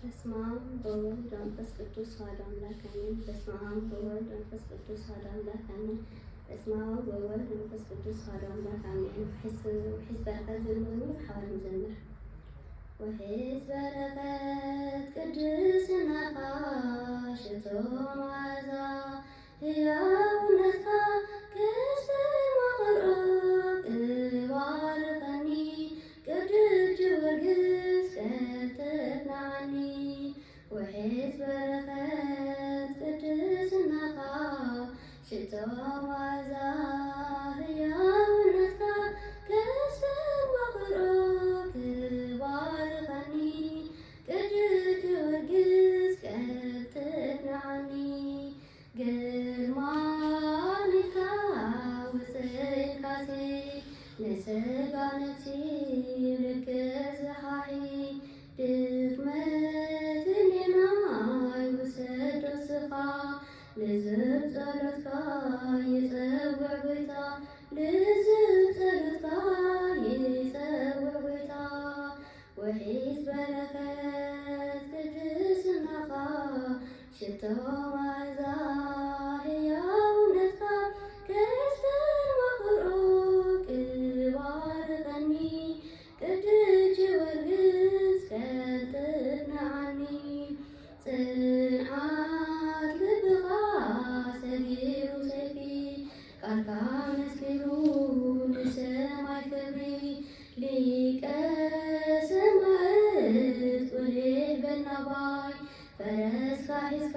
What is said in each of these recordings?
በስመ አብ ወወልድ ወመንፈስ ቅዱስ አሐዱ አምላክ አሜን። በስመ አብ ወወልድ ወመንፈስ ቅዱስ አሐዱ አምላክ አሜን። በስመ አብ ወወልድ ወመንፈስ ቅዱስ አሐዱ አምላክ አሜን። وحس በረከት ዘመኑ ሐዋር መዘመር وحس በረከት ቅድስናከ ሽቶ መዓዛ ሕያውነትከ ከስተማቅረብ ባርከኒ ቅዱስ ጊዮርጊስ ቀጥናኒ وحس በረከት ቅድስናከ ሽቶ መዓዛ ሕያውነትከ ከስተማቅረብ ባርከኒ ቅዱስ ጊዮርጊስ ቀጥናኒ ግርማኒካ ውፅኢካሴ ንስጋ ነፍሲ ልክዝሓሒ ድክመት ህሊናይ ውሰዶ ስኻ ልዝብ ጸሎትካ ይጸውዕ ጎይታ ልዝብ ጸሎትካ ይጸውዕ ጎይታ وحس በረከት ቅድስናከ ሽቶ መዓዛ ሕያውነትከ ከስተማቅረብ ባርከኒ ቅዱስ ጊዮርጊስ ቀጥናኒ ጽንዓት ልብኻ ሰጊሩ ሰይፊ ቃልካ መስኪሩ ንሰማይ ክብሪ ሊቀ ሰማዕት ወልድ በናባይ ፈረስካ ሒዝካ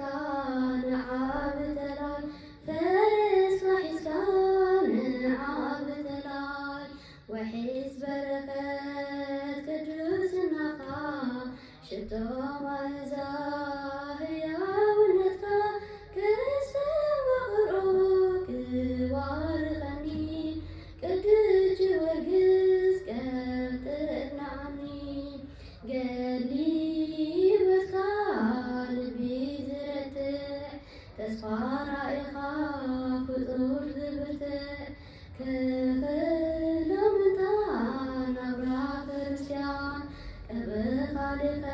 ንዓብ ተላይ ፈረስካ ሒዝካ ንዓብ ተላይ وحس በረከት ቅድስናከ ሽቶ መዓዛ ሕያውነትከ ከስተማቅረብ ባርከኒ ቅዱስ ጊዮርጊስ ቀጥናኒ ገድሊ ሕይወትካ ልቢ ዝረትዕ ተስፋ ራእይኻ ፍጡር ዝብርትዕ ክኽለምንታ ናብራ ክርስቲያን ቅብኻ ልኸ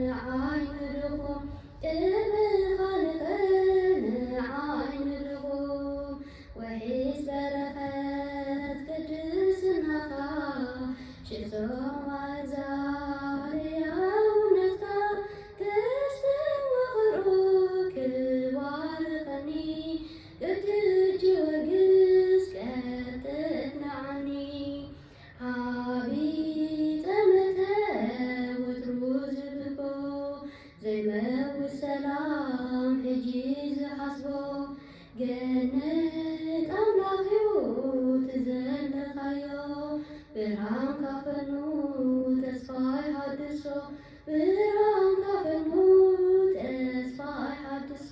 ንዓይኑ ድኹም ቅብኻ ልኸ ንዓይኑ ድኹም وحس በረከት ቅድስናከ ሽቶ መዓዛ ሕያውነትከ ከስተማቅረብ ባርከኒ ቅዱስ ጊዮርጊስ ቀጥናኒ ሀቢተ መተ ወትሩ ዝብኮ ዘይመውት ሰላም ሕጂ ዝሓስቦ ገነት ኣምላኽዩ ትዘለኻዮ ብርሃን ካፈኑ ተስፋ ይሓድሶ ብርሃን ካፈኑ ተስፋ ይሓድሶ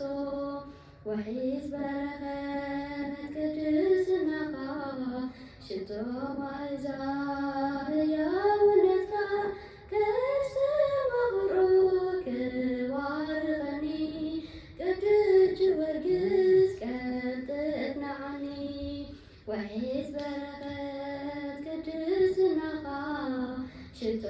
وحس በረከት ቅድስናከ ሽቶ መዓዛ ሕያውነትከ ከስተማቅረብ ባርከኒ ቅዱስ ጊዮርጊስ ቀጥናኒ وحس በረከት ቅድስናከ ሽቶ